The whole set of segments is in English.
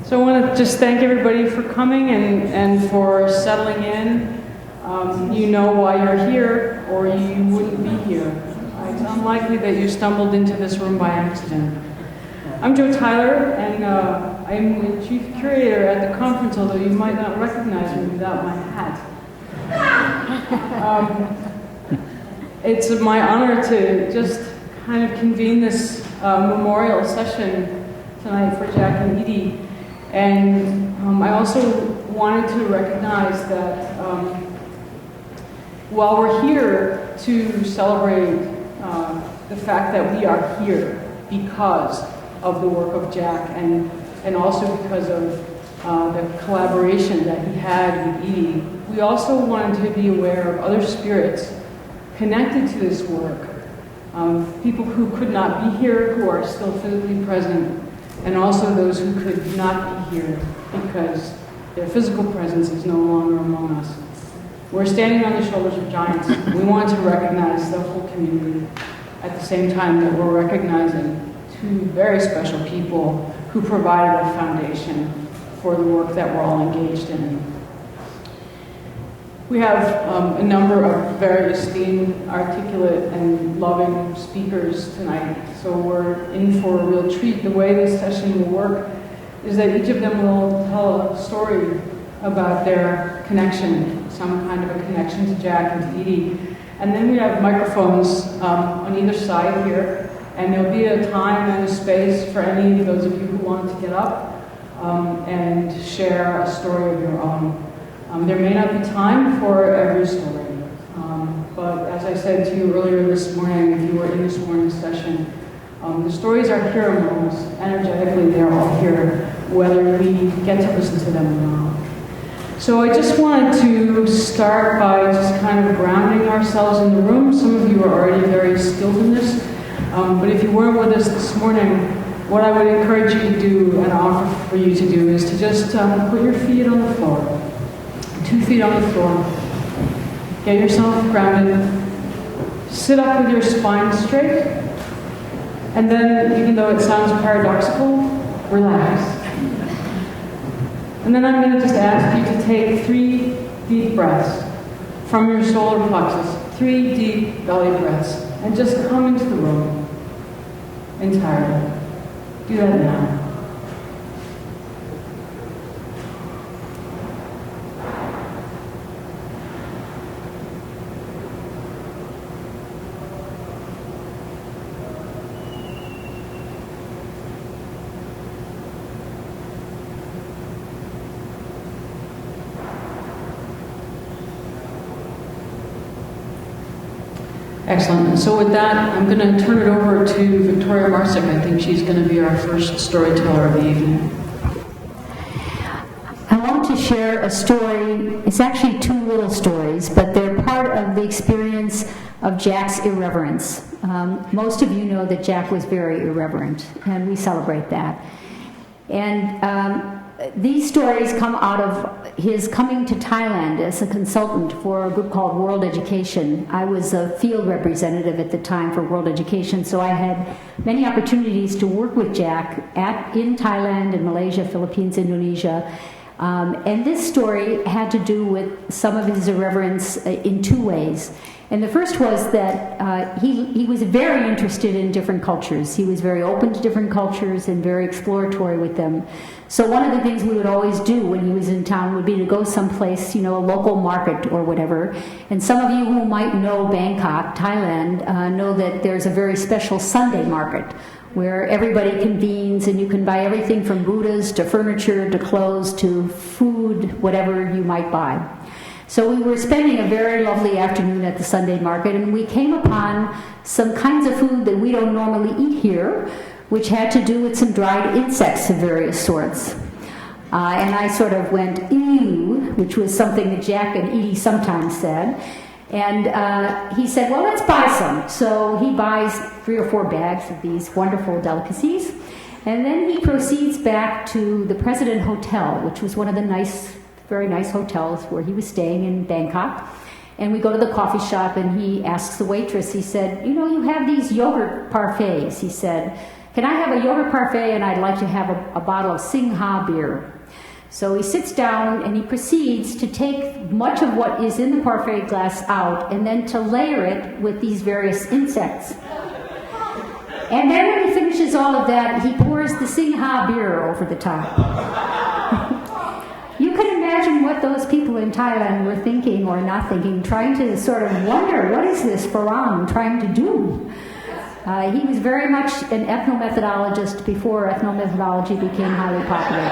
So I want to just thank everybody for coming and for settling in. You know why you're here, or you wouldn't be here. It's unlikely that you stumbled into this room by accident. I'm Jo Tyler, and I'm the chief curator at the conference, although you might not recognize me without my hat. It's my honor to just kind of convene this memorial session tonight for Jack and Edie. And I also wanted to recognize that while we're here to celebrate the fact that we are here because of the work of Jack and also because of the collaboration that he had with Edie, we also wanted to be aware of other spirits connected to this work, people who could not be here, who are still physically present, and also those who could not be here because their physical presence is no longer among us. We're standing on the shoulders of giants. We want to recognize the whole community at the same time that we're recognizing two very special people who provided a foundation for the work that we're all engaged in. We have a number of very esteemed, articulate, and loving speakers tonight, so we're in for a real treat. The way this session will work is that each of them will tell a story about their connection, some kind of a connection to Jack and to Edie. And then we have microphones on either side here, and there'll be a time and a space for any of those of you who want to get up and share a story of your own. There may not be time for every story, but as I said to you earlier this morning, if you were in this morning's session, the stories are here among us. Energetically, they're all here, whether we get to listen to them or not. So I just wanted to start by just kind of grounding ourselves in the room. Some of you are already very skilled in this, but if you weren't with us this morning, what I would encourage you to do and offer for you to do is to just put your feet on the floor. 2 feet on the floor. Get yourself grounded. Sit up with your spine straight. And then, even though it sounds paradoxical, relax. And then I'm going to just ask you to take 3 deep breaths from your solar plexus. 3 deep belly breaths. And just come into the room entirely. Do that now. Excellent. And so with that, I'm going to turn it over to Victoria Marsick. I think she's going to be our first storyteller of the evening. I want to share a story. It's actually 2 little stories, but they're part of the experience of Jack's irreverence. Most of you know that Jack was very irreverent, and we celebrate that. And these stories come out of his coming to Thailand as a consultant for a group called World Education. I was a field representative at the time for World Education, so I had many opportunities to work with Jack in Thailand, in Malaysia, Philippines, Indonesia. And this story had to do with some of his irreverence in 2 ways. And the first was that he was very interested in different cultures. He was very open to different cultures and very exploratory with them. So one of the things we would always do when he was in town would be to go someplace, a local market or whatever. And some of you who might know Bangkok, Thailand, know that there's a very special Sunday market where everybody convenes and you can buy everything from Buddhas to furniture to clothes to food, whatever you might buy. So we were spending a very lovely afternoon at the Sunday market, and we came upon some kinds of food that we don't normally eat here, which had to do with some dried insects of various sorts. And I sort of went, ew, which was something that Jack and Edie sometimes said. And he said, well, let's buy some. So he buys 3 or 4 bags of these wonderful delicacies. And then he proceeds back to the President Hotel, which was one of the very nice hotels where he was staying in Bangkok. And we go to the coffee shop, and he asks the waitress, he said, you have these yogurt parfaits. He said, "Can I have a yogurt parfait, and I'd like to have a bottle of Singha beer." So he sits down and he proceeds to take much of what is in the parfait glass out and then to layer it with these various insects. And then when he finishes all of that, he pours the Singha beer over the top. You can imagine what those people in Thailand were thinking or not thinking, trying to sort of wonder, what is this Farang trying to do? He was very much an ethnomethodologist before ethnomethodology became highly popular.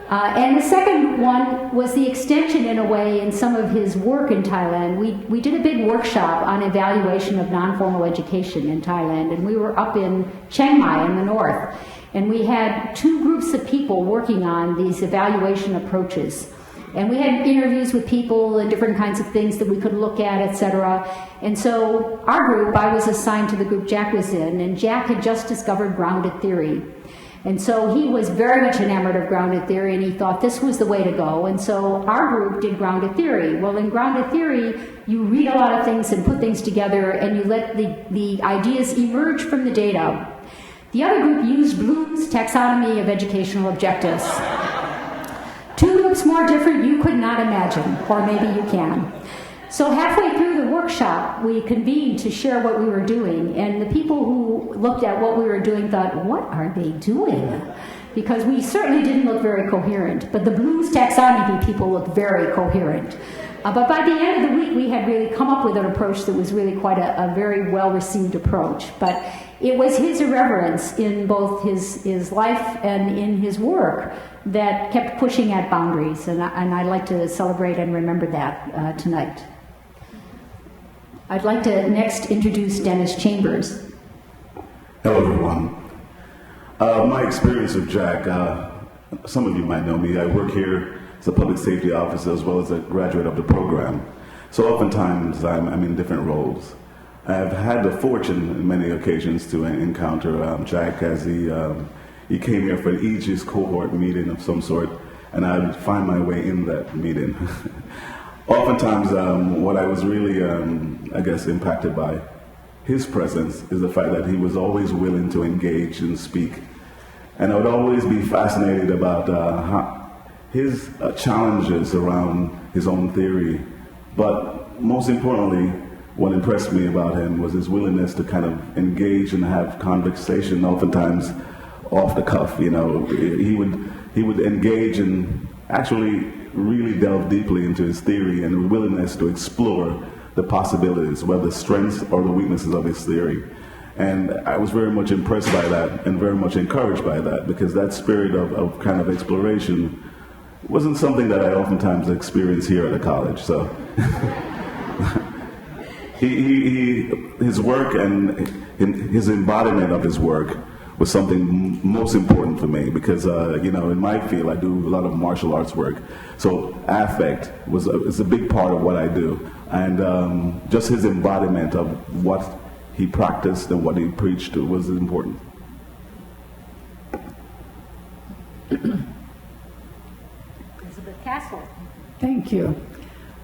And the second one was the extension, in a way, in some of his work in Thailand. We did a big workshop on evaluation of non-formal education in Thailand, and we were up in Chiang Mai in the north. And we had two groups of people working on these evaluation approaches. And we had interviews with people and different kinds of things that we could look at, etc. And so our group, I was assigned to the group Jack was in, and Jack had just discovered grounded theory. And so he was very much enamored of grounded theory, and he thought this was the way to go. And so our group did grounded theory. Well, in grounded theory, you read a lot of things and put things together, and you let the ideas emerge from the data. The other group used Bloom's taxonomy of educational objectives. Two groups more different you could not imagine, or maybe you can. So halfway through the workshop, we convened to share what we were doing, and the people who looked at what we were doing thought, what are they doing? Because we certainly didn't look very coherent, but the Bloom's taxonomy people looked very coherent. But by the end of the week, we had really come up with an approach that was really quite a very well-received approach. But it was his irreverence in both his life and in his work that kept pushing at boundaries, and I'd like to celebrate and remember that tonight. I'd like to next introduce Dennis Chambers. Hello, everyone. My experience with Jack, some of you might know me. I work here as a public safety officer as well as a graduate of the program. So oftentimes I'm in different roles. I've had the fortune on many occasions to encounter Jack as he came here for an Aegis cohort meeting of some sort, and I would find my way in that meeting. Oftentimes, what I was really, I guess, impacted by his presence is the fact that he was always willing to engage and speak. And I would always be fascinated about his challenges around his own theory. But most importantly, what impressed me about him was his willingness to kind of engage and have conversation, oftentimes off the cuff. You know, he would engage and actually really delve deeply into his theory and a willingness to explore the possibilities, whether the strengths or the weaknesses of his theory. And I was very much impressed by that and very much encouraged by that, because that spirit of kind of exploration wasn't something that I oftentimes experience here at the college. So his work and his embodiment of his work was something most important for me, because in my field I do a lot of martial arts work. So affect is a big part of what I do, and just his embodiment of what he practiced and what he preached was important. Elizabeth Castle. Thank you.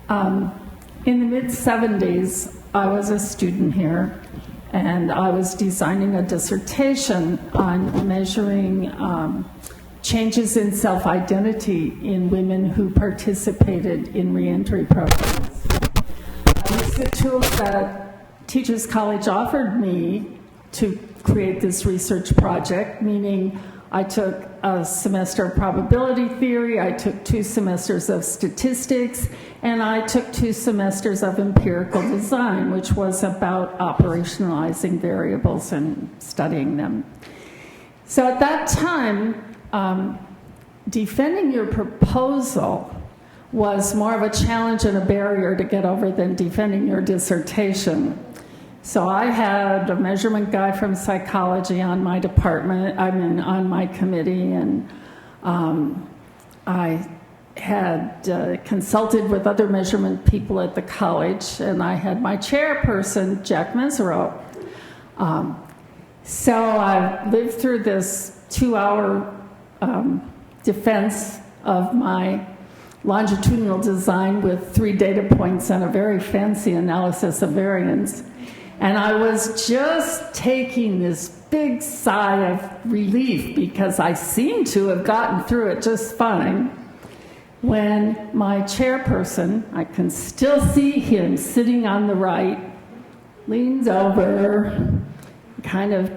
In the mid-70s, I was a student here, and I was designing a dissertation on measuring changes in self-identity in women who participated in reentry programs. I used the tools that Teachers College offered me to create this research project, meaning I took a semester of probability theory, I took 2 semesters of statistics, and I took 2 semesters of empirical design, which was about operationalizing variables and studying them. So at that time, defending your proposal was more of a challenge and a barrier to get over than defending your dissertation. So I had a measurement guy from psychology on my department, on my committee, and I had consulted with other measurement people at the college, and I had my chairperson, Jack Mezirow. So I lived through this 2-hour defense of my longitudinal design with 3 data points and a very fancy analysis of variance. And I was just taking this big sigh of relief because I seemed to have gotten through it just fine when my chairperson, I can still see him sitting on the right, leans over, kind of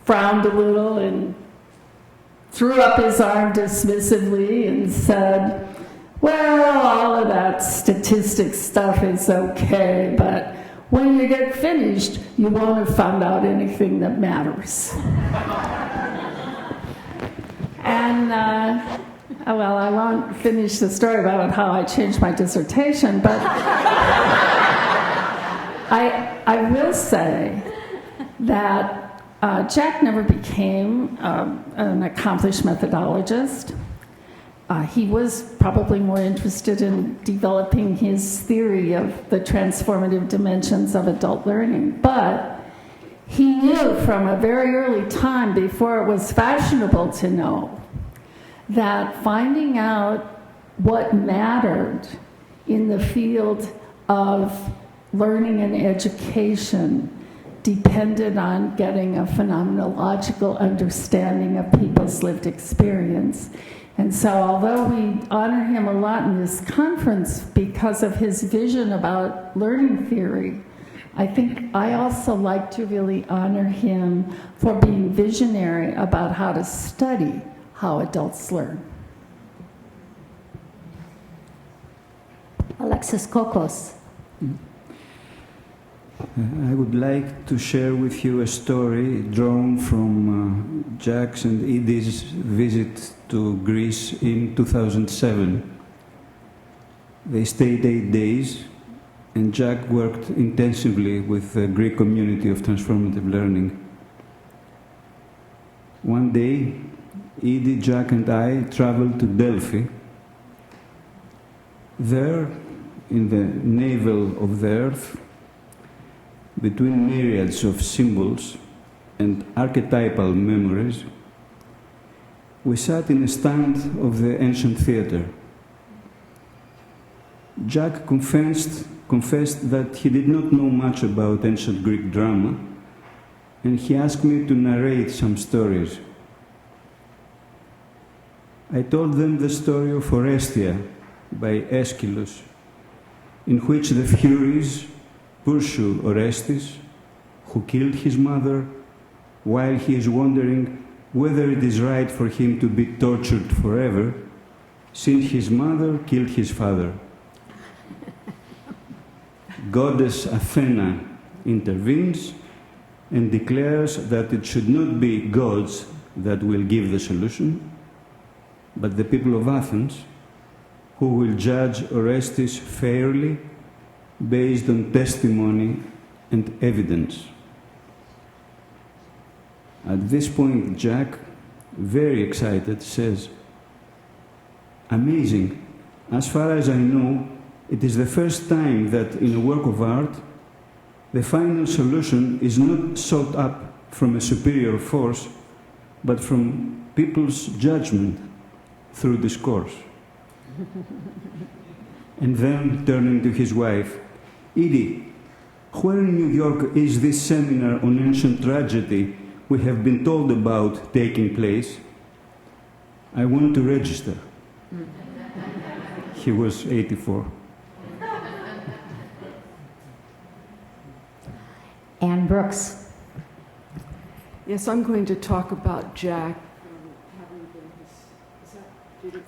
frowned a little and threw up his arm dismissively and said, well, all of that statistics stuff is okay, but when you get finished, you won't have found out anything that matters. And, well, I won't finish the story about how I changed my dissertation, but I will say that Jack never became an accomplished methodologist. He was probably more interested in developing his theory of the transformative dimensions of adult learning. But he knew from a very early time, before it was fashionable to know, that finding out what mattered in the field of learning and education depended on getting a phenomenological understanding of people's lived experience. And so although we honor him a lot in this conference because of his vision about learning theory, I think I also like to really honor him for being visionary about how to study how adults learn. Alexis Kokos. I would like to share with you a story drawn from Jack's and Edie's visit to Greece in 2007. They stayed 8 days, and Jack worked intensively with the Greek community of transformative learning. One day, Edie, Jack, and I traveled to Delphi. There, in the navel of the earth, between myriads of symbols and archetypal memories, we sat in a stand of the ancient theater. Jack confessed that he did not know much about ancient Greek drama, and he asked me to narrate some stories. I told them the story of Orestia by Aeschylus, in which the Furies pursue Orestes, who killed his mother, while he is wondering whether it is right for him to be tortured forever, since his mother killed his father. Goddess Athena intervenes and declares that it should not be gods that will give the solution, but the people of Athens, who will judge Orestes fairly based on testimony and evidence. At this point, Jack, very excited, says, "Amazing. As far as I know, it is the first time that in a work of art, the final solution is not sought up from a superior force, but from people's judgment through discourse." And then, turning to his wife, "Edie, where in New York is this seminar on ancient tragedy we have been told about taking place? I want to register." He was 84. Ann Brooks. Yes, I'm going to talk about Jack.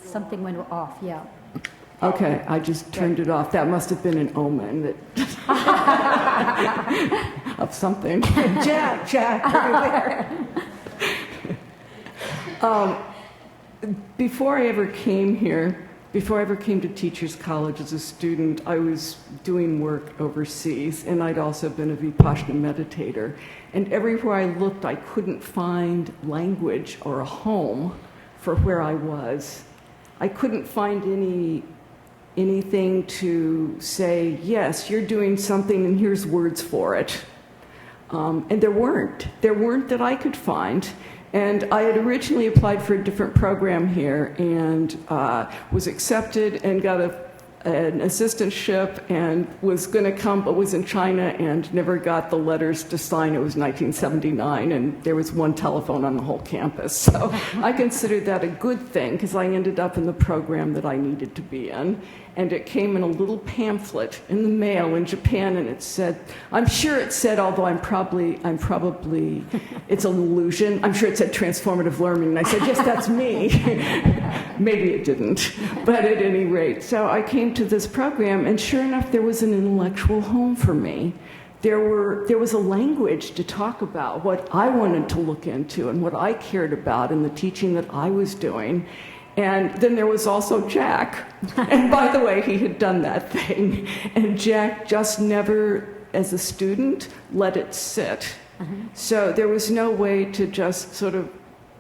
Something went off, yeah. Okay, I just turned it off. That must have been an omen that of something. Jack, everywhere. Before I ever came here, before I ever came to Teachers College as a student, I was doing work overseas, and I'd also been a Vipassana meditator. And everywhere I looked, I couldn't find language or a home for where I was. I couldn't find anything to say, yes, you're doing something and here's words for it. And there weren't that I could find. And I had originally applied for a different program here and was accepted and got an assistantship and was going to come, but was in China and never got the letters to sign. It was 1979, and there was one telephone on the whole campus. So I considered that a good thing because I ended up in the program that I needed to be in. And it came in a little pamphlet in the mail in Japan, and it said, I'm sure it said, although I'm probably, it's an illusion, I'm sure it said transformative learning. And I said, yes, that's me. Maybe it didn't, but at any rate. So I came to this program, and sure enough, there was an intellectual home for me. There was a language to talk about what I wanted to look into and what I cared about in the teaching that I was doing. And then there was also Jack. And by the way, he had done that thing. And Jack just never, as a student, let it sit. So there was no way to just sort of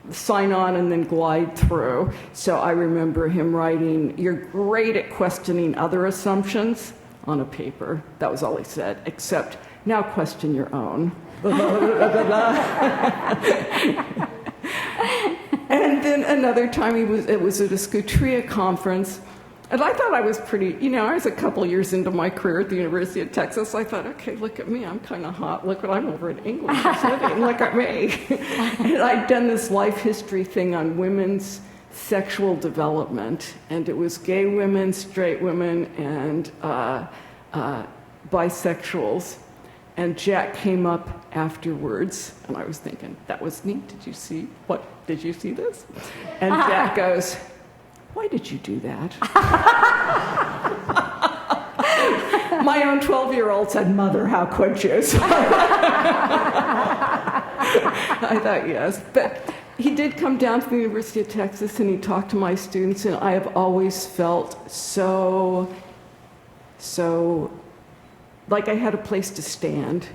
sign on and then glide through. So I remember him writing, "You're great at questioning other assumptions," on a paper. That was all he said, except, "Now question your own." And then another time it was at a Scutria conference, and I thought I was pretty, I was a couple years into my career at the University of Texas. I thought, okay, look at me, I'm kind of hot. Look what I'm over at English City, look at me. And I'd done this life history thing on women's sexual development, and it was gay women, straight women, and bisexuals. And Jack came up afterwards, and I was thinking, that was neat. Did you see this? And Jack goes, "Why did you do that?" My own 12-year-old said, "Mother, how could you?" So I thought, yes. But he did come down to the University of Texas, and he talked to my students, and I have always felt so like I had a place to stand.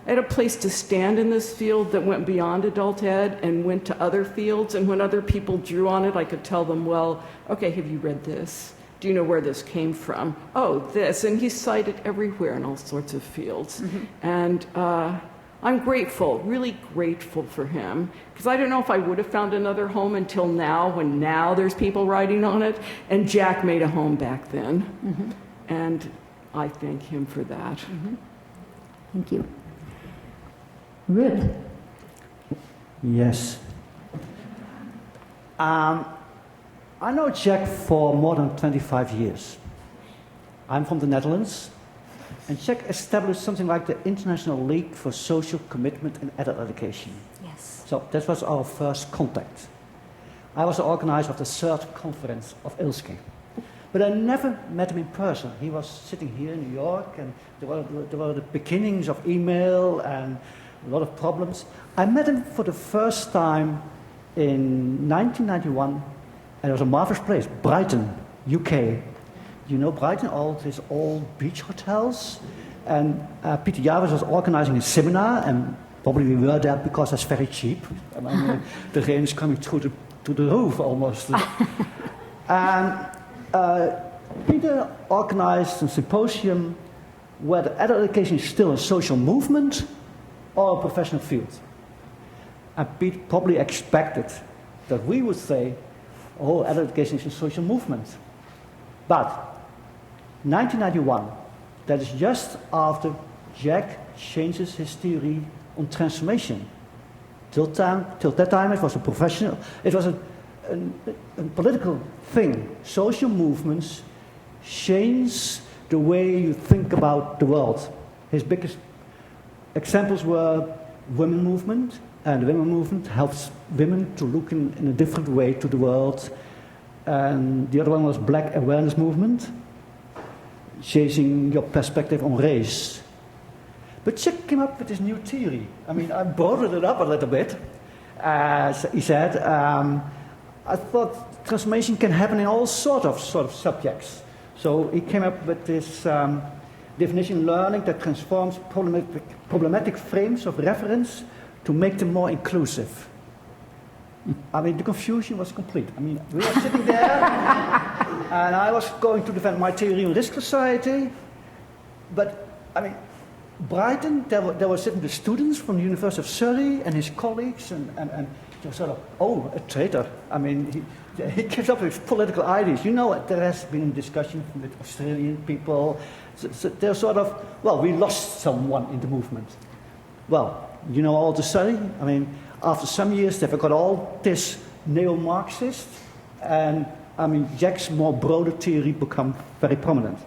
I had a place to stand in this field that went beyond adult ed and went to other fields. And when other people drew on it, I could tell them, well, okay, have you read this? Do you know where this came from? Oh, this. And he cited everywhere in all sorts of fields. And I'm grateful, really grateful for him. Because I don't know if I would have found another home until now, when now there's people writing on it. And Jack made a home back then. And I thank him for that. Thank you. Ruud. Yes. I know Jack for more than 25 years. I'm from the Netherlands, and Jack established something like the International League for Social Commitment in Adult Education. Yes. So that was our first contact. I was the organizer of the third conference of ILSCE. But I never met him in person. He was sitting here in New York, and there were the beginnings of email and a lot of problems. I met him for the first time in 1991, and it was a marvelous place, Brighton, UK. You know Brighton, all these old beach hotels. And Peter Jarvis was organizing a seminar, and probably we were there because it's very cheap. I mean, the rain is coming to the roof almost. And Peter organized a symposium where the adult education is still a social movement or a professional field. And Pete probably expected that we would say, oh, adult education is a social movement. But 1991, that is just after Jack changes his theory on transformation. Till that time it was a professional, it was a political thing. Social movements change the way you think about the world. His biggest examples were women movement, and the women movement helps women to look in a different way to the world. And the other one was Black Awareness Movement, changing your perspective on race. But Jack came up with this new theory. I mean, I broadened it up a little bit. He said, I thought transformation can happen in all sort of subjects. So he came up with this definition: learning that transforms problematic frames of reference to make them more inclusive. I mean, the confusion was complete. I mean, we were sitting there, and I was going to defend my theory on risk society, but I mean, Brighton, there were sitting the students from the University of Surrey and his colleagues, and you're sort of, oh, a traitor. I mean, he gives up his political ideas. You know, there has been discussion with Australian people. So they're sort of, well, we lost someone in the movement. Well, you know, all of a sudden, I mean, after some years, they've got all this neo-Marxist, and I mean, Jack's more broader theory become very prominent.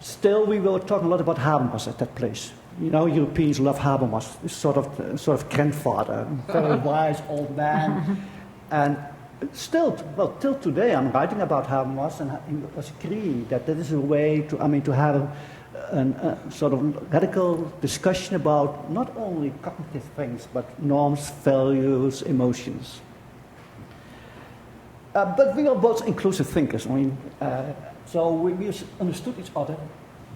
Still, we were talking a lot about Habermas at that place. You know, Europeans love Habermas, this sort of grandfather, very wise old man. And still, well, till today, I'm writing about Habermas, and he was agreeing that is a way to, I mean, to have a sort of radical discussion about not only cognitive things, but norms, values, emotions. But we were both inclusive thinkers. I mean, so we understood each other,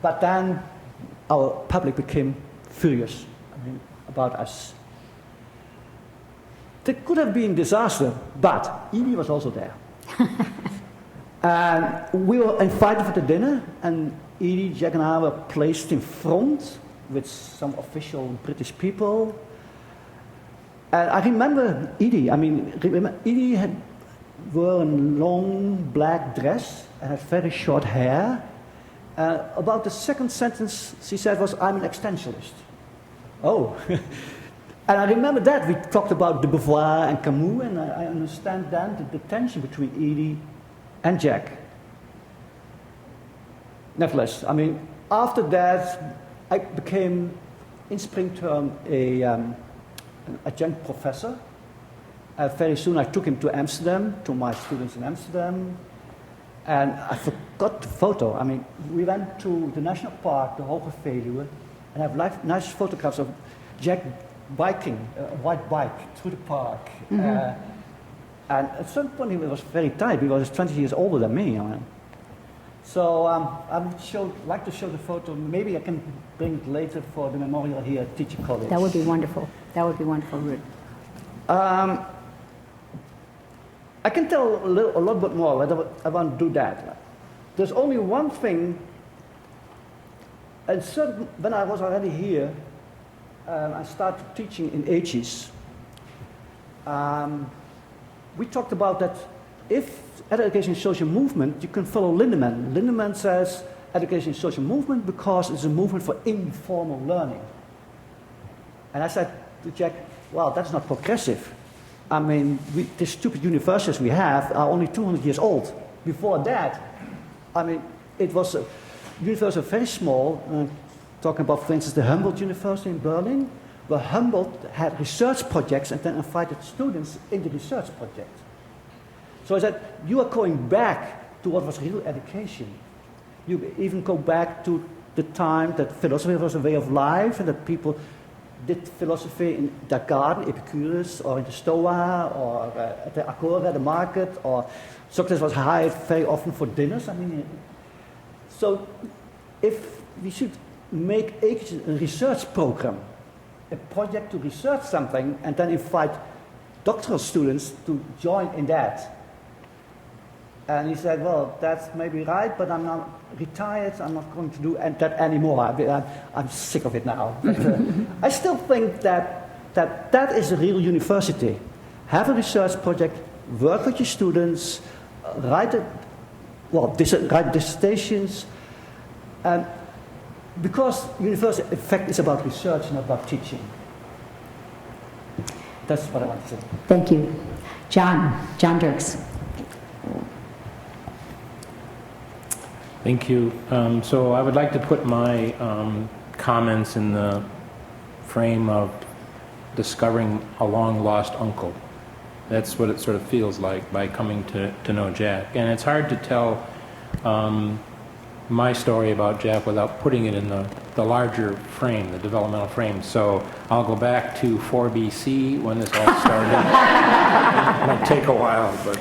but then our public became furious, I mean, about us. There could have been disaster, but Edie was also there. And we were invited for the dinner, and Edie, Jack and I were placed in front with some official British people. And I remember Edie, Edie had wore a long black dress and had very short hair. About the second sentence she said was, "I'm an extensionist." Oh. And I remember that we talked about de Beauvoir and Camus, and I understand then the tension between Edie and Jack. Nevertheless, I mean, after that, I became, in spring term, an adjunct professor. Very soon I took him to Amsterdam, to my students in Amsterdam, and I forgot the photo. I mean, we went to the national park, the Hoge Veluwe, and I have nice photographs of Jack biking, a white bike, through the park. And at some point he was very tired, because he was 20 years older than me. I mean. So I'd like to show the photo. Maybe I can bring it later for the memorial here at Teaching College. That would be wonderful. That would be wonderful, Ruud. I can tell a lot bit more, but I won't do that. There's only one thing, and so when I was already here, I started teaching in 80s. We talked about that if education is social movement, you can follow Lindemann. Lindemann says education is social movement because it's a movement for informal learning. And I said to Jack, well, that's not progressive. I mean, the stupid universities we have are only 200 years old. Before that, I mean, it was a university very small, talking about, for instance, the Humboldt University in Berlin, where Humboldt had research projects and then invited students in the research project. So I said, you are going back to what was real education. You even go back to the time that philosophy was a way of life and that people did philosophy in their garden, Epicurus, or in the Stoa, or at the Agora, the market, or Socrates was hired very often for dinners. I mean, so if we should make a research program, a project to research something, and then invite doctoral students to join in that. And he said, well, that's maybe right, but I'm not retired, I'm not going to do that anymore. I'm sick of it now. But, I still think that is a real university. Have a research project, work with your students, write dissertations, because university, in fact, is about research, not about teaching. That's what I want to say. Thank you. John Dirks. Thank you. So I would like to put my comments in the frame of discovering a long-lost uncle. That's what it sort of feels like by coming to know Jack. And it's hard to tell my story about Jack without putting it in the larger frame, the developmental frame. So I'll go back to 4 BC when this all started. It might take a while, but...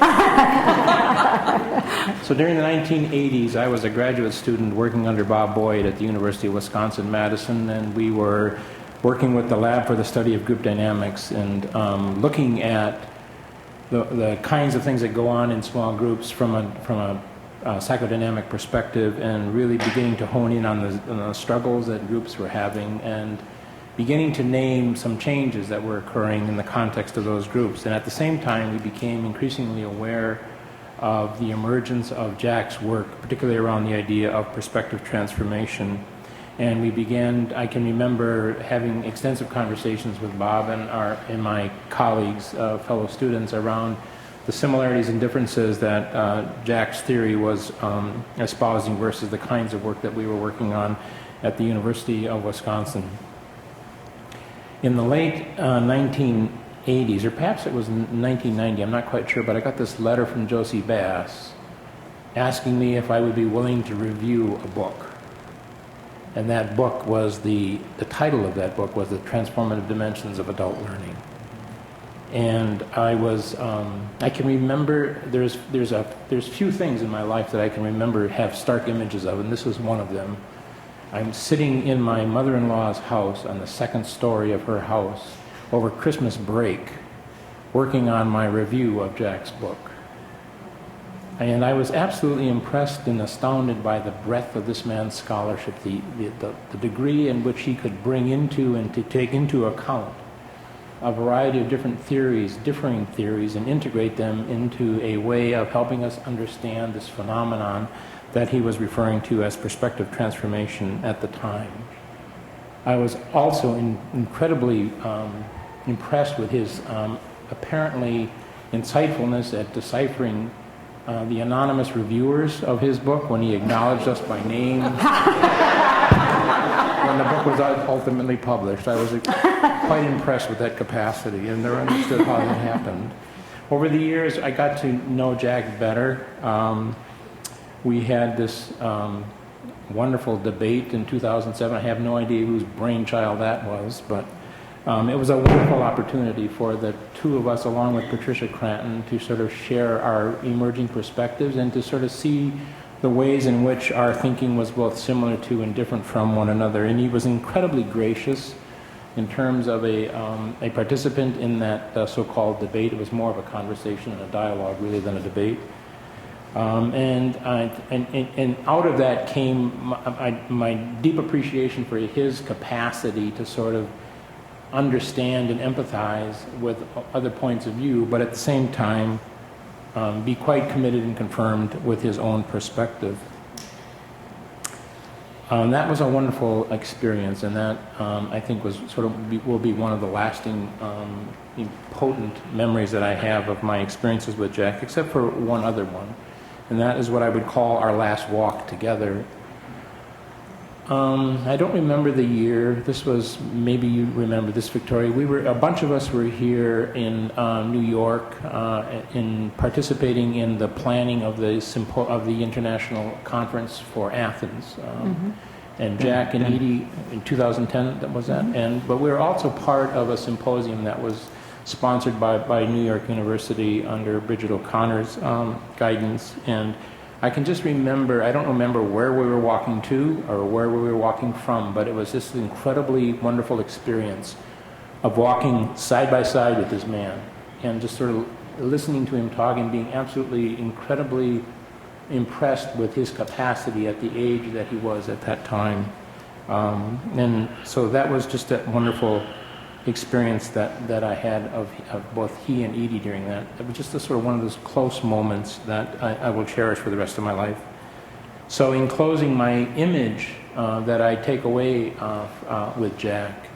So during the 1980s, I was a graduate student working under Bob Boyd at the University of Wisconsin-Madison, and we were working with the Lab for the Study of Group Dynamics and looking at the kinds of things that go on in small groups from a psychodynamic perspective, and really beginning to hone in on the struggles that groups were having. And beginning to name some changes that were occurring in the context of those groups. And at the same time, we became increasingly aware of the emergence of Jack's work, particularly around the idea of perspective transformation. And we began, I can remember having extensive conversations with Bob and my colleagues, fellow students, around the similarities and differences that Jack's theory was espousing versus the kinds of work that we were working on at the University of Wisconsin. In the late 1980s, or perhaps it was 1990, I'm not quite sure, but I got this letter from Josie Bass asking me if I would be willing to review a book. And that book was the title of that book was The Transformative Dimensions of Adult Learning. And I was, I can remember, there's few things in my life that I can remember have stark images of, and this was one of them. I'm sitting in my mother-in-law's house on the second story of her house over Christmas break, working on my review of Jack's book. And I was absolutely impressed and astounded by the breadth of this man's scholarship, the degree in which he could bring into and to take into account a variety of different theories, differing theories, and integrate them into a way of helping us understand this phenomenon that he was referring to as perspective transformation at the time. I was also incredibly impressed with his apparently insightfulness at deciphering the anonymous reviewers of his book when he acknowledged us by name. When the book was ultimately published, I was quite impressed with that capacity and never understood how that happened. Over the years, I got to know Jack better. We had this wonderful debate in 2007. I have no idea whose brainchild that was, but it was a wonderful opportunity for the two of us, along with Patricia Cranton, to sort of share our emerging perspectives and to sort of see the ways in which our thinking was both similar to and different from one another. And he was incredibly gracious in terms of a participant in that so-called debate. It was more of a conversation and a dialogue really than a debate. And out of that came my deep appreciation for his capacity to sort of understand and empathize with other points of view, but at the same time be quite committed and confirmed with his own perspective. That was a wonderful experience, and that I think was will be one of the lasting, potent memories that I have of my experiences with Jack, except for one other one, and that is what I would call our last walk together. I don't remember the year. This was, maybe you remember this, Victoria. A bunch of us were here in New York in participating in the planning of the International Conference for Athens. And Jack and Edie in 2010, that was that. But we were also part of a symposium that was sponsored by New York University under Bridget O'Connor's guidance. And I can just remember, I don't remember where we were walking to or where we were walking from, but it was just an incredibly wonderful experience of walking side by side with this man and just sort of listening to him talk and being absolutely incredibly impressed with his capacity at the age that he was at that time. And so that was just a wonderful experience that I had of both he and Edie during that. It was just a sort of one of those close moments that I will cherish for the rest of my life. So in closing, my image that I take away with Jack,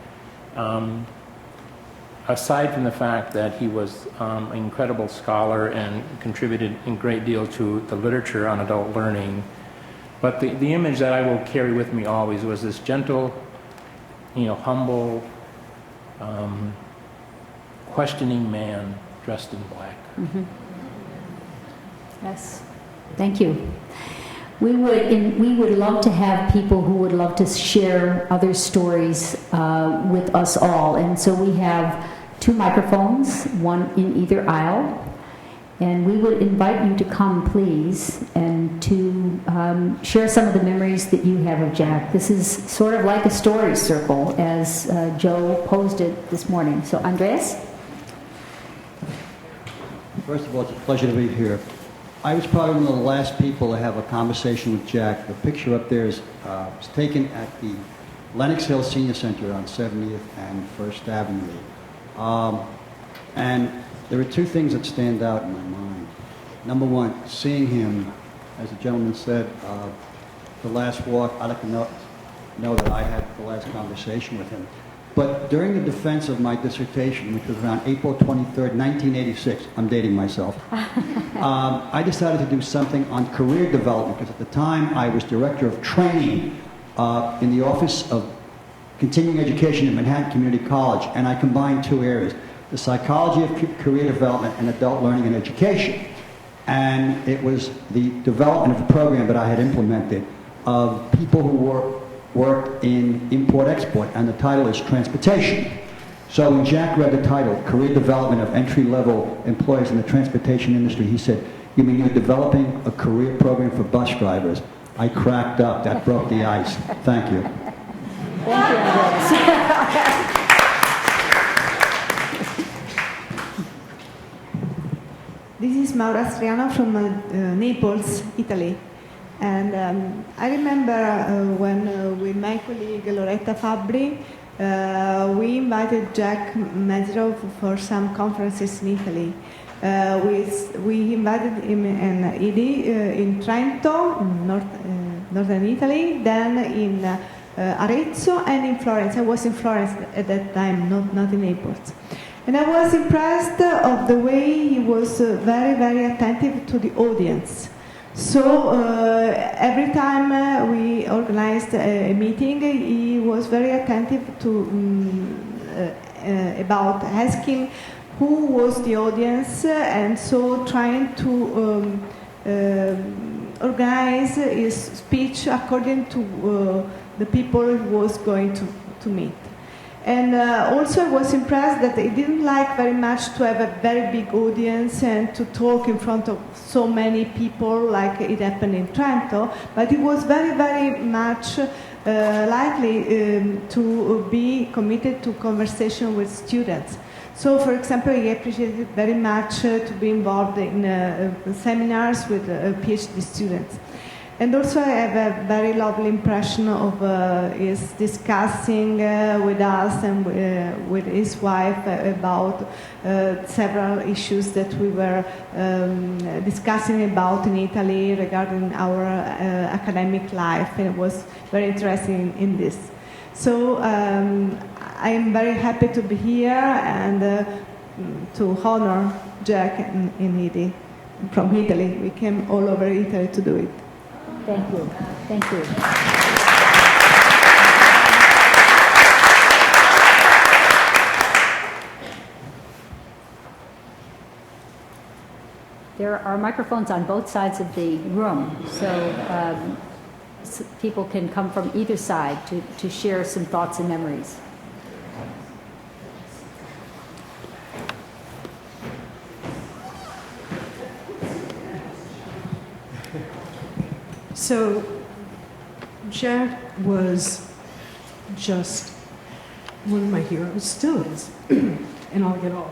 aside from the fact that he was an incredible scholar and contributed a great deal to the literature on adult learning, but the image that I will carry with me always was this gentle, humble, questioning man dressed in black. Yes, thank you. We would love to have people who would love to share other stories with us all, and so we have 2 microphones, one in either aisle, and we would invite you to come, please, and to share some of the memories that you have of Jack. This is sort of like a story circle, as Joe posed it this morning. So, Andreas? First of all, it's a pleasure to be here. I was probably one of the last people to have a conversation with Jack. The picture up there was taken at the Lenox Hill Senior Center on 70th and First Avenue. And there are two things that stand out in my mind. Number one, seeing him, as the gentleman said, the last walk, I'd like to know that I had the last conversation with him. But during the defense of my dissertation, which was around April 23rd, 1986, I'm dating myself, I decided to do something on career development, because at the time I was director of training in the Office of Continuing Education at Manhattan Community College, and I combined two areas, the psychology of career development and adult learning and education. And it was the development of a program that I had implemented of people who worked in import-export, and the title is Transportation. So when Jack read the title, Career Development of Entry-Level Employees in the Transportation Industry, he said, "You mean you're developing a career program for bus drivers?" I cracked up. That broke the ice. Thank you. Thank you, Andreas. This is Maura Striano from Naples, Italy. And I remember when with my colleague Loretta Fabbri, we invited Jack Mezirow for some conferences in Italy. We invited him in Idi, in Trento, northern Italy, then in Arezzo and in Florence. I was in Florence at that time, not in Naples. And I was impressed of the way he was very, very attentive to the audience. So every time we organized a meeting, he was very attentive to about asking who was the audience, and so trying to organize his speech according to the people he was going to meet. And also I was impressed that he didn't like very much to have a very big audience and to talk in front of so many people like it happened in Trento, but he was very, very much likely to be committed to conversation with students. So, for example, he appreciated very much to be involved in seminars with PhD students. And also I have a very lovely impression of his discussing with us and with his wife about several issues that we were discussing about in Italy regarding our academic life, and it was very interesting in this. So I am very happy to be here and to honor Jack in Italy. From Italy, we came all over Italy to do it. Thank you. Thank you. There are microphones on both sides of the room, so people can come from either side to share some thoughts and memories. So, Jack was just one of my heroes, still is, and I'll get all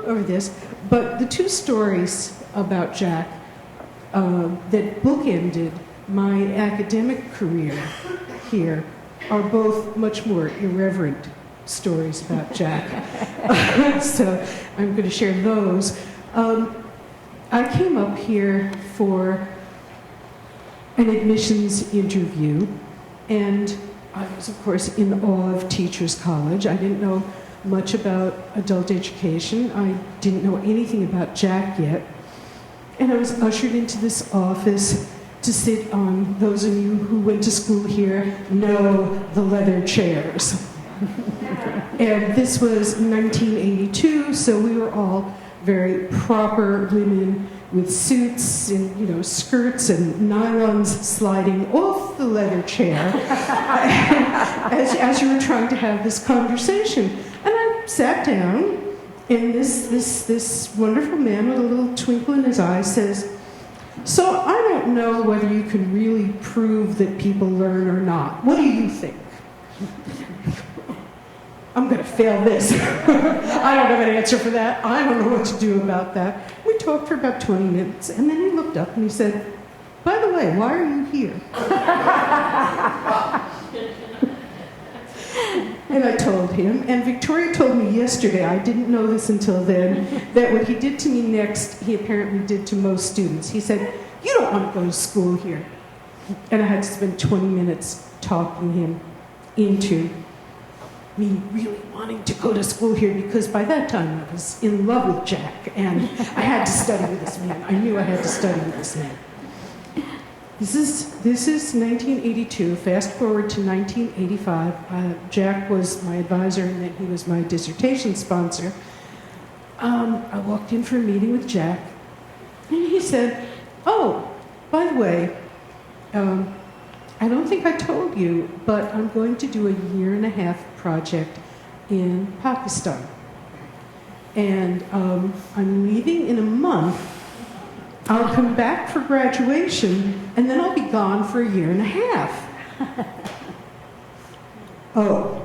over this. But the two stories about Jack that bookended my academic career here are both much more irreverent stories about Jack. So I'm going to share those. I came up here for an admissions interview, and I was, of course, in awe of Teachers College. I didn't know much about adult education. I didn't know anything about Jack yet. And I was ushered into this office to sit on, those of you who went to school here know, the leather chairs. And this was 1982, so we were all very proper women with suits and, skirts and nylons sliding off the leather chair as you were trying to have this conversation. And I sat down, and this wonderful man with a little twinkle in his eye says, "So I don't know whether you can really prove that people learn or not. What do you think?" I'm going to fail this. I don't have an answer for that. I don't know what to do about that. We talked for about 20 minutes, and then he looked up and he said, "By the way, why are you here?" him. And Victoria told me yesterday, I didn't know this until then, that what he did to me next, he apparently did to most students. He said, "You don't want to go to school here." And I had to spend 20 minutes talking him into me really wanting to go to school here, because by that time I was in love with Jack and I had to study with this man. I knew I had to study with this man. This is 1982. Fast forward to 1985. Jack was my advisor, and then he was my dissertation sponsor. I walked in for a meeting with Jack, and he said, "Oh, by the way, I don't think I told you, but I'm going to do a 1.5-year project in Pakistan. And I'm leaving in a month. I'll come back for graduation, and then I'll be gone for 1.5 years. Oh.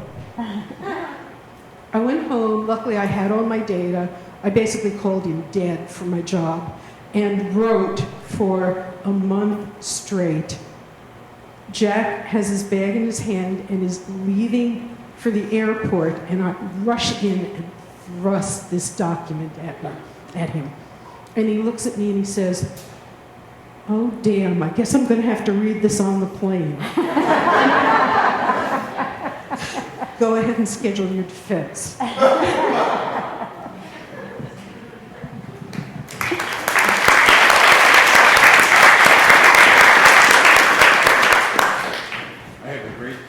I went home. Luckily, I had all my data. I basically called him dead for my job and wrote for a month straight. Jack has his bag in his hand and is leaving for the airport, and I rush in and thrust this document at him. And he looks at me and he says, "Oh, damn, I guess I'm going to have to read this on the plane." Go ahead and schedule your defense.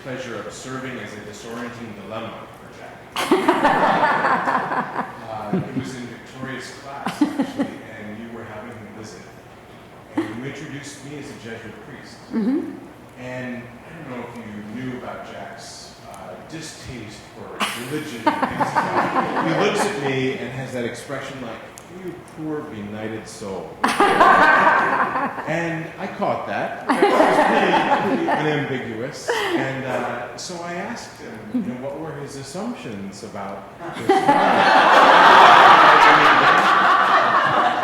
Pleasure of serving as a disorienting dilemma for Jack. It was in Victoria's class, actually, and you were having him visit. And you introduced me as a Jesuit priest. Mm-hmm. And I don't know if you knew about Jack's distaste for religion. He looks at me and has that expression like, "You poor benighted soul." And I caught that. It was pretty unambiguous. And so I asked him, what were his assumptions about this?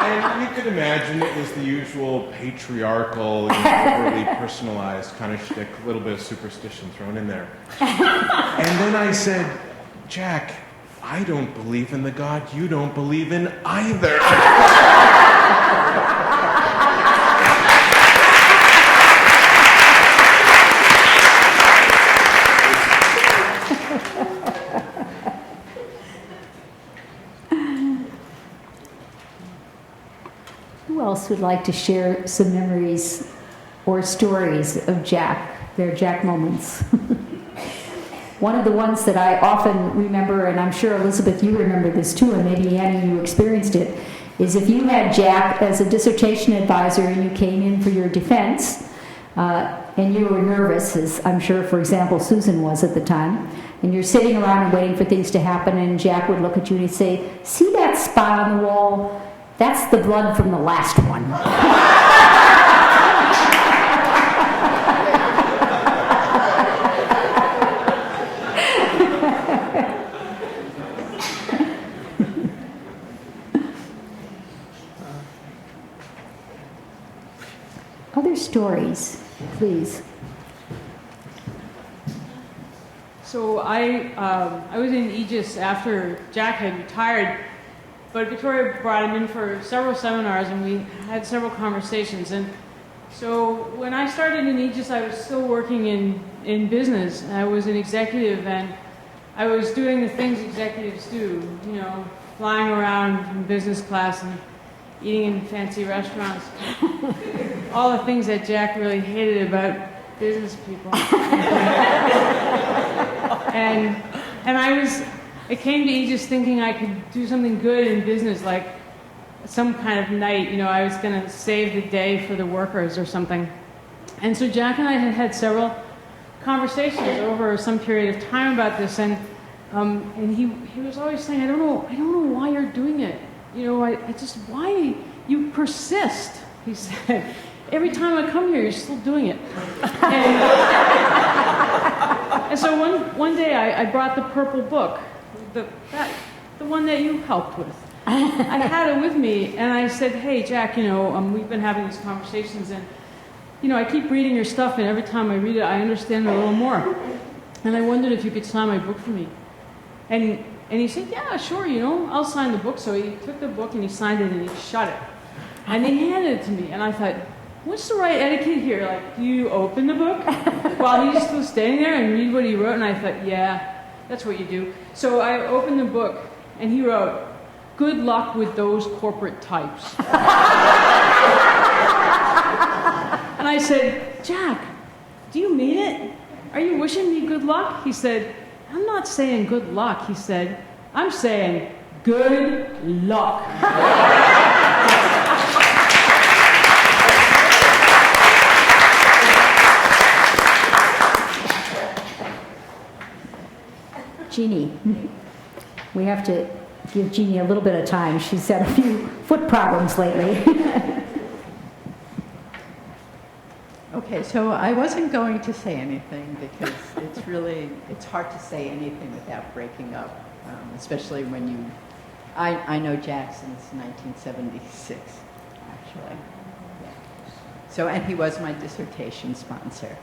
And you could imagine it was the usual patriarchal, overly personalized kind of shtick, a little bit of superstition thrown in there. And then I said, "Jack, I don't believe in the God you don't believe in either." Who else would like to share some memories or stories of Jack, their Jack moments? One of the ones that I often remember, and I'm sure, Elizabeth, you remember this too, and maybe Annie, you experienced it, is if you had Jack as a dissertation advisor and you came in for your defense, and you were nervous, as I'm sure, for example, Susan was at the time, and you're sitting around and waiting for things to happen, and Jack would look at you and he'd say, "See that spot on the wall? That's the blood from the last one." Other stories, please. So I was in Aegis after Jack had retired, but Victoria brought him in for several seminars, and we had several conversations. And so when I started in Aegis, I was still working in business. I was an executive, and I was doing the things executives do, flying around in business class and eating in fancy restaurants. All the things that Jack really hated about business people. And I came to Aegis thinking I could do something good in business, like some kind of night, I was going to save the day for the workers or something. And so Jack and I had several conversations over some period of time about this, and he was always saying, I don't know why you're doing it. Why you persist, he said. Every time I come here, you're still doing it. And so one day I brought the purple book, the one that you helped with. I had it with me, and I said, "Hey, Jack, we've been having these conversations, and I keep reading your stuff, and every time I read it, I understand it a little more. And I wondered if you could sign my book for me." And he said, yeah, sure, I'll sign the book. So he took the book and he signed it and he shut it. And he handed it to me. And I thought, what's the right etiquette here? Like, do you open the book while he's still standing there and read what he wrote? And I thought, yeah, that's what you do. So I opened the book and he wrote, good luck with those corporate types. And I said, Jack, do you mean it? Are you wishing me good luck? He said, I'm not saying good luck. He said, I'm saying good luck. Jeannie, we have to give Jeannie a little bit of time. She's had a few foot problems lately. Okay, so I wasn't going to say anything because it's hard to say anything without breaking up, especially when I know Jack since 1976, actually. Yeah. So, and he was my dissertation sponsor.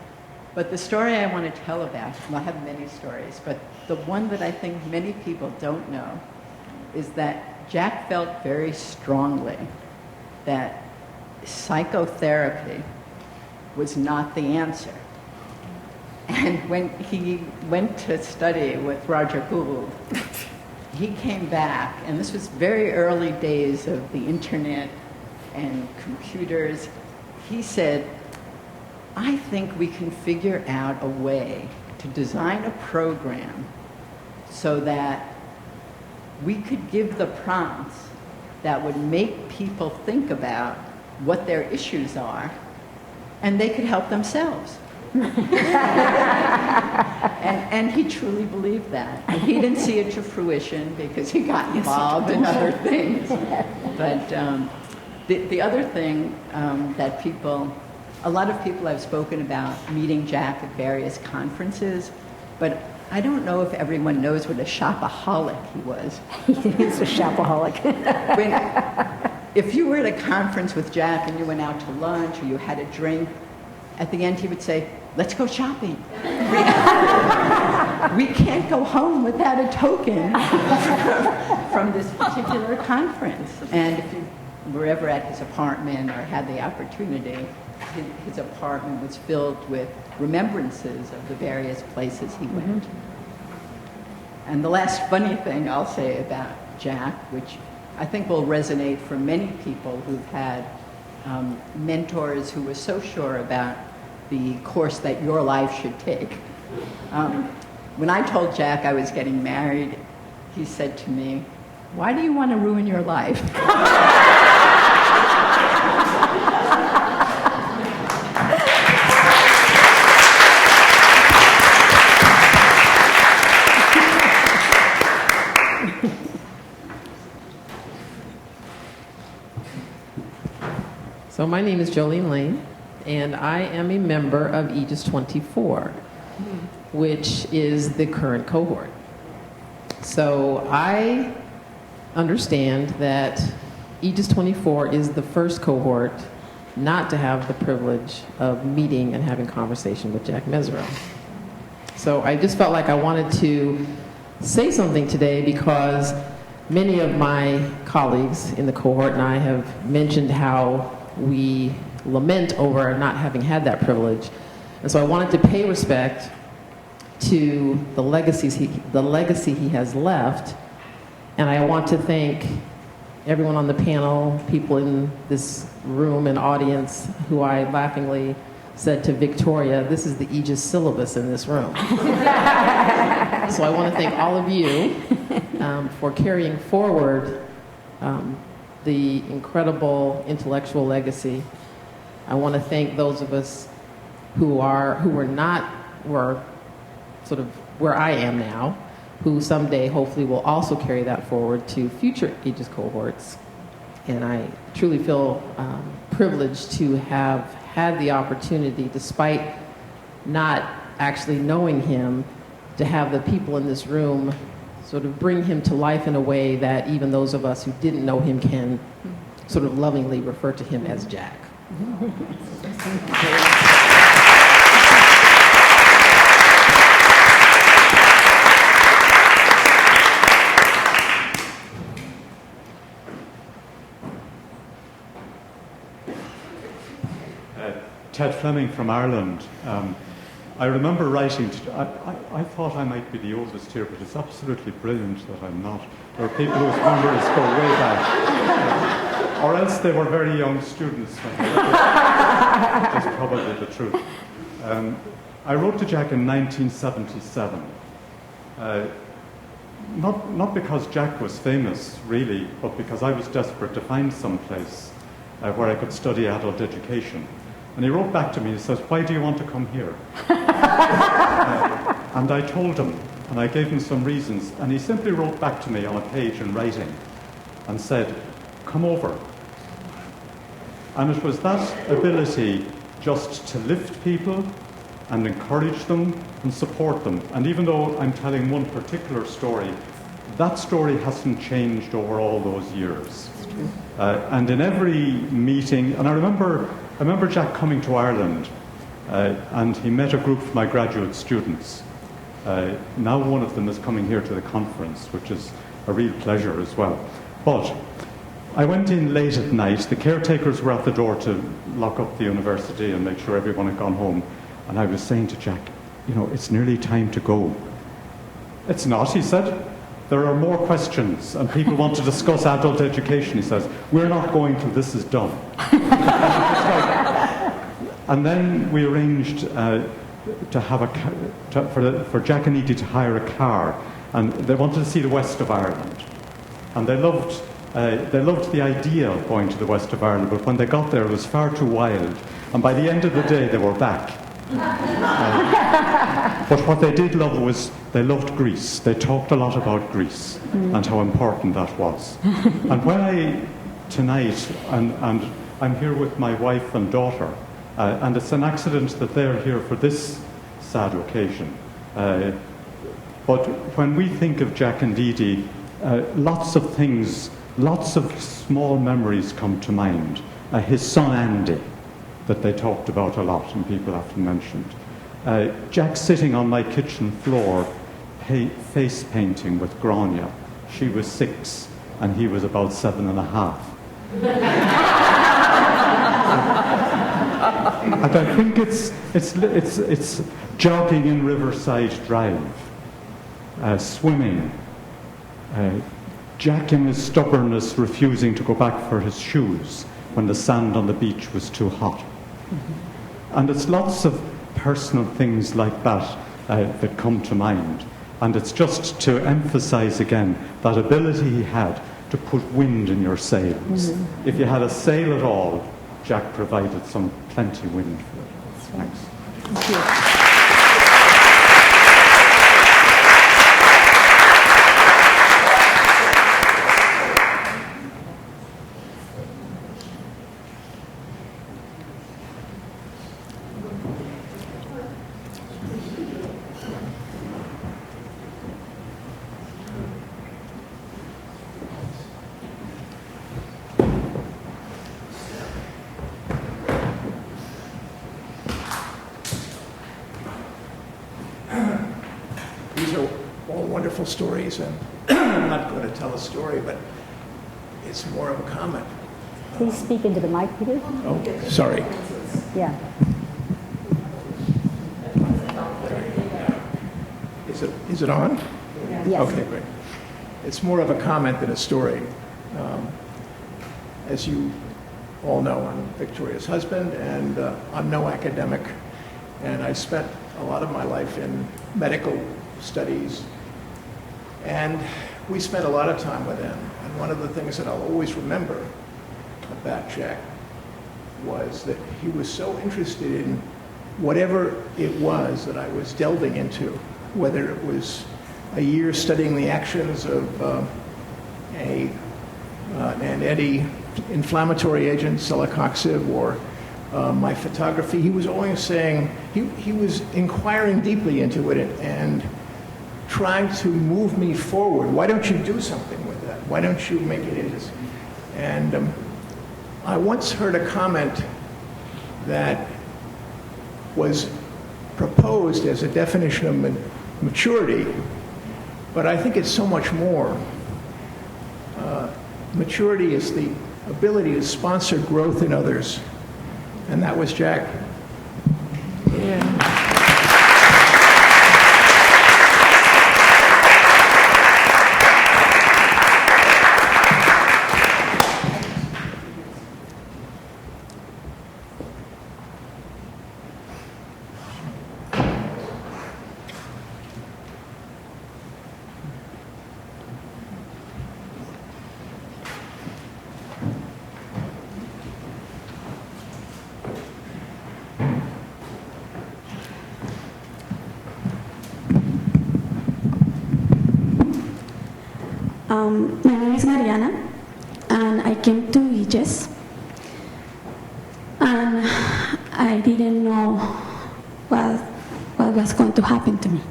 But the story I want to tell about, well, I have many stories, but the one that I think many people don't know is that Jack felt very strongly that psychotherapy was not the answer. And when he went to study with Roger Gould, he came back, and this was very early days of the internet and computers. He said, I think we can figure out a way to design a program so that we could give the prompts that would make people think about what their issues are, and they could help themselves. and he truly believed that. And he didn't see it to fruition because he got involved in other things. But the other thing that a lot of people have spoken about meeting Jack at various conferences, but I don't know if everyone knows what a shopaholic he was. He's a shopaholic. If you were at a conference with Jack and you went out to lunch or you had a drink, at the end he would say, let's go shopping. We can't go home without a token from this particular conference. And if you were ever at his apartment or had the opportunity, his apartment was filled with remembrances of the various places he went. And the last funny thing I'll say about Jack, which I think will resonate for many people who've had mentors who were so sure about the course that your life should take. When I told Jack I was getting married, he said to me, why do you want to ruin your life? So my name is Jolene Lane, and I am a member of Aegis 24, which is the current cohort. So I understand that Aegis 24 is the first cohort not to have the privilege of meeting and having conversation with Jack Mezirow. So I just felt like I wanted to say something today because many of my colleagues in the cohort and I have mentioned how we lament over not having had that privilege. And so I wanted to pay respect to the legacy he has left. And I want to thank everyone on the panel, people in this room and audience who I laughingly said to Victoria, this is the Aegis syllabus in this room. So I want to thank all of you for carrying forward the incredible intellectual legacy. I want to thank those of us who are sort of where I am now, who someday hopefully will also carry that forward to future Aegis cohorts. And I truly feel privileged to have had the opportunity, despite not actually knowing him, to have the people in this room sort of bring him to life in a way that even those of us who didn't know him can sort of lovingly refer to him as Jack. Ted Fleming from Ireland. I remember writing, I thought I might be the oldest here, but it's absolutely brilliant that I'm not. There are people whose memories go way back. Or else they were very young students. That's probably the truth. I wrote to Jack in 1977. Not because Jack was famous, really, but because I was desperate to find some place where I could study adult education. And he wrote back to me, he says, "Why do you want to come here?" And I told him, and I gave him some reasons, and he simply wrote back to me on a page in writing and said, "Come over." And it was that ability just to lift people and encourage them and support them. And even though I'm telling one particular story, that story hasn't changed over all those years. And in every meeting, and I remember Jack coming to Ireland, and he met a group of my graduate students. Now one of them is coming here to the conference, which is a real pleasure as well. But I went in late at night. The caretakers were at the door to lock up the university and make sure everyone had gone home. And I was saying to Jack, you know, it's nearly time to go. It's not, he said. There are more questions, and people want to discuss adult education, he says. We're not going till this is done. And then we arranged to have for Jack and Edie to hire a car, and they wanted to see the west of Ireland. And they loved the idea of going to the west of Ireland, but when they got there, it was far too wild. And by the end of the day, they were back. But what they did love was, they loved Greece. They talked a lot about Greece and how important that was. And when tonight, and I'm here with my wife and daughter, and it's an accident that they're here for this sad occasion. But when we think of Jack and Edie, lots of things, lots of small memories come to mind. His son Andy, that they talked about a lot and people often mentioned. Jack sitting on my kitchen floor, face painting with Grania. She was 6 and he was about 7.5. And I think it's jogging in Riverside Drive, swimming, Jack in his stubbornness refusing to go back for his shoes when the sand on the beach was too hot. And it's lots of personal things like that that come to mind. And it's just to emphasize again that ability he had to put wind in your sails. If you had a sail at all, Jack provided some plenty wind for it. Thanks. Thank you. Stories, and I'm not going to tell a story, but it's more of a comment. Please speak into the mic, Peter. Oh, sorry. Yeah. Is it on? Yes. Okay, great. It's more of a comment than a story. As you all know, I'm Victoria's husband, and I'm no academic, and I spent a lot of my life in medical studies. And we spent a lot of time with him. And one of the things that I'll always remember about Jack was that he was so interested in whatever it was that I was delving into, whether it was a year studying the actions of an anti-inflammatory agent, celecoxib, or my photography. He was always saying, he was inquiring deeply into it and trying to move me forward. Why don't you do something with that? Why don't you make it into... And I once heard a comment that was proposed as a definition of maturity, but I think it's so much more. Maturity is the ability to sponsor growth in others. And that was Jack. My name is Mariana, and I came to Aegis, and I didn't know what was going to happen to me.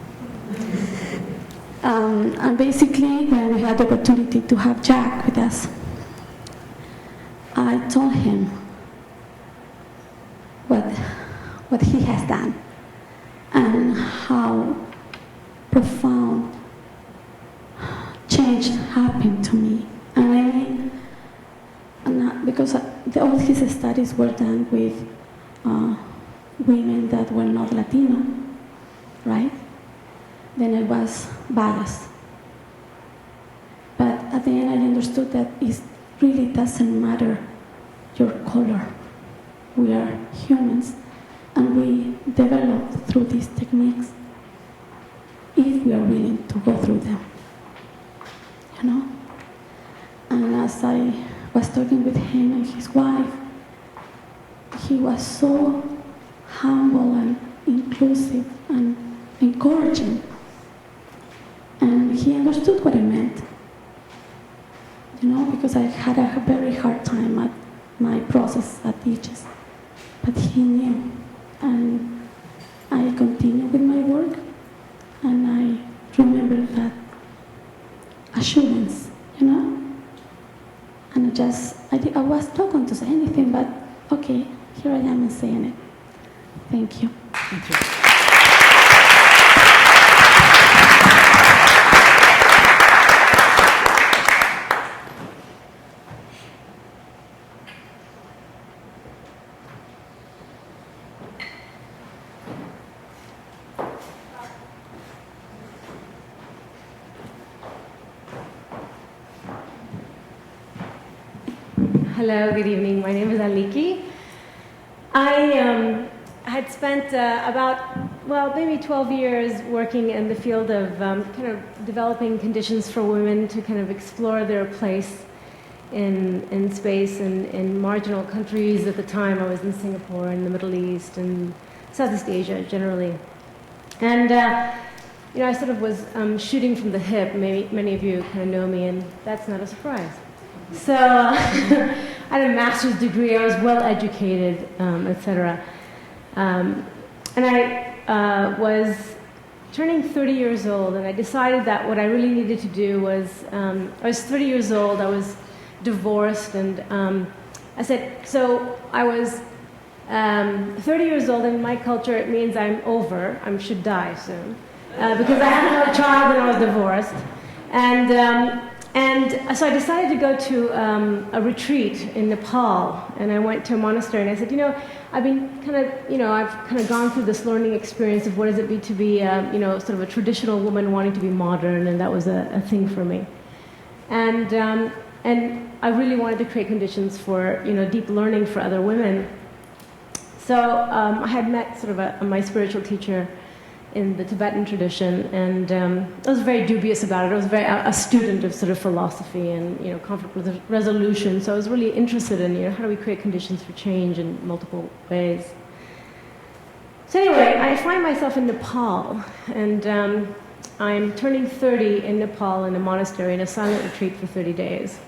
And basically, when we had the opportunity to have Jack with us, I told him what he has done and how profound change happened to me. And I mean, because all his studies were done with women that were not Latino, right? Then I was biased. But at the end, I understood that it really doesn't matter your color. We are humans, and we develop through these techniques if we are willing to go through them. You know? And as I was talking with him and his wife, he was so humble and inclusive and encouraging. And he understood what it meant. You know, because I had a very hard time at my process at Aegis. But he knew. And I continued with my work. And I remember that assurance, you know? And I was not going to say anything, but okay, here I am and saying it. Thank you. Thank you. Hello, good evening. My name is Aliki. I had spent maybe 12 years working in the field of kind of developing conditions for women to kind of explore their place in space and in marginal countries. At the time, I was in Singapore and the Middle East and Southeast Asia generally. And, I sort of was shooting from the hip. Many of you kind of know me, and that's not a surprise. So I had a master's degree, I was well educated, etc. And I was turning 30 years old, and I decided that what I really needed to do was, I was 30 years old, I was divorced, and I said, so I was 30 years old, in my culture it means I'm over, I should die soon, because I had another child and I was divorced. And so I decided to go to a retreat in Nepal, and I went to a monastery, and I said, I've been I've kind of gone through this learning experience of what does it be to be, sort of a traditional woman wanting to be modern, and that was a thing for me. And I really wanted to create conditions for, deep learning for other women. So I had met sort of my spiritual teacher in the Tibetan tradition, and I was very dubious about it. I was a student of sort of philosophy and conflict resolution. So I was really interested in how do we create conditions for change in multiple ways. So anyway, I find myself in Nepal, and I'm turning 30 in Nepal in a monastery in a silent retreat for 30 days,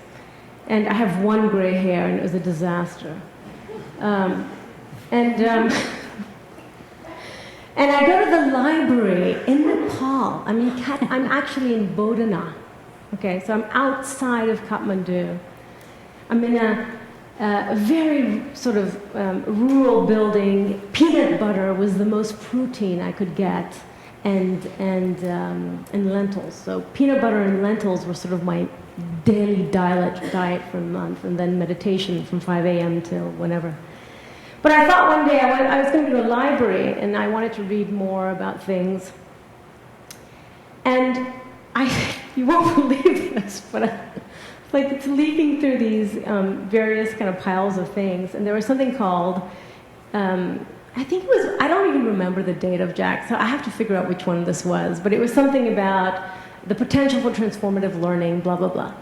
and I have one gray hair, and it was a disaster. And I go to the library in Nepal. I'm actually in Bodhana. Okay, so I'm outside of Kathmandu. I'm in a very sort of rural building. Peanut butter was the most protein I could get, and lentils. So peanut butter and lentils were sort of my daily diet for a month, and then meditation from 5 a.m. till whenever. But I thought one day I was going to go to the library, and I wanted to read more about things. And you won't believe this, but it's leafing through these various kind of piles of things, and there was something called, I think it was, I don't even remember the date of Jack, so I have to figure out which one this was, but it was something about the potential for transformative learning, blah, blah, blah.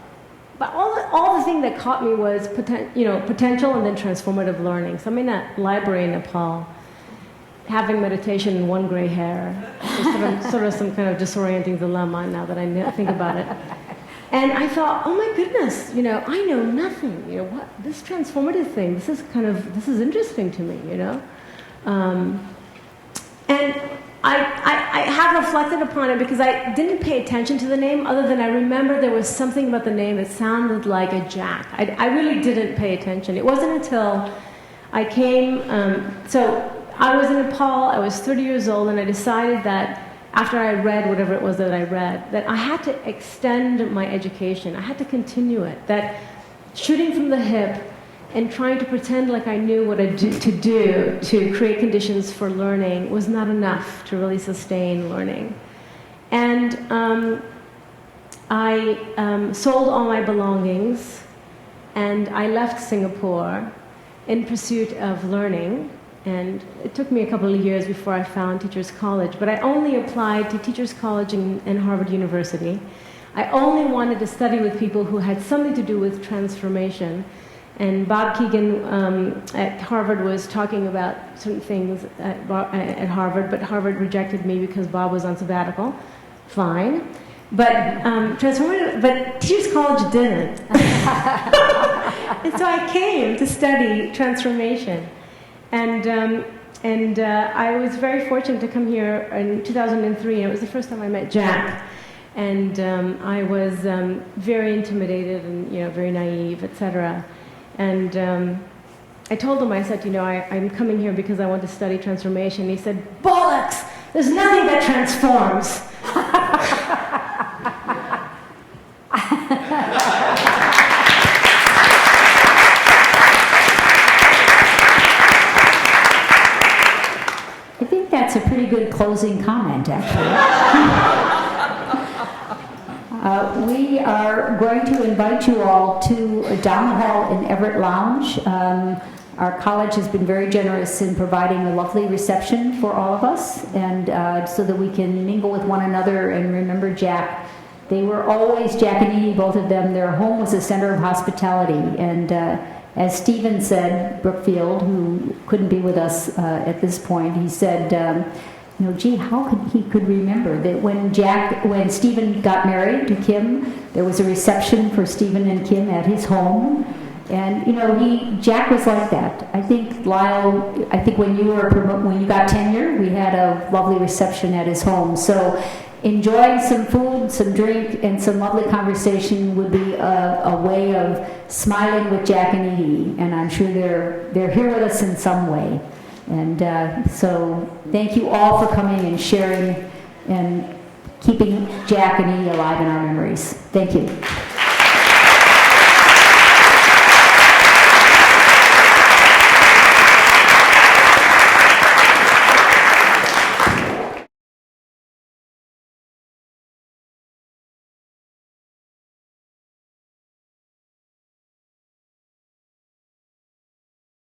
But all the thing that caught me was potential and then transformative learning. So I'm in a library in Nepal, having meditation and one gray hair. It's sort of some kind of disorienting dilemma now that I think about it. And I thought, oh my goodness, I know nothing. What this transformative thing? This is interesting to me. And I have reflected upon it because I didn't pay attention to the name, other than I remember there was something about the name that sounded like a Jack. I really didn't pay attention. It wasn't until I came. So I was in Nepal. I was 30 years old, and I decided that, after I read whatever it was that I read, that I had to extend my education. I had to continue it. That shooting from the hip and trying to pretend like I knew what to do to create conditions for learning was not enough to really sustain learning. And I sold all my belongings, and I left Singapore in pursuit of learning. And it took me a couple of years before I found Teachers College, but I only applied to Teachers College and Harvard University. I only wanted to study with people who had something to do with transformation. And Bob Keegan at Harvard was talking about certain things at Harvard, but Harvard rejected me because Bob was on sabbatical. Fine. But but Teachers College didn't. And so I came to study transformation. And I was very fortunate to come here in 2003, and it was the first time I met Jack. And I was very intimidated and very naive, etc. And I told him, I said, I'm coming here because I want to study transformation. He said, bollocks! There's nothing that transforms. I think that's a pretty good closing comment, actually. We are going to invite you all to down the hall in Everett Lounge. Our college has been very generous in providing a lovely reception for all of us, and so that we can mingle with one another and remember Jack. They were always, Jack and Edie, both of them, their home was a center of hospitality. And as Stephen said, Brookfield, who couldn't be with us at this point, he said, gee, how could remember that when Stephen got married to Kim, there was a reception for Stephen and Kim at his home. And Jack was like that. I think Lyle, when you got tenure, we had a lovely reception at his home. So enjoying some food, some drink, and some lovely conversation would be a way of smiling with Jack and Edie. And I'm sure they're here with us in some way. And so thank you all for coming and sharing and keeping Jack and Edie alive in our memories. Thank you.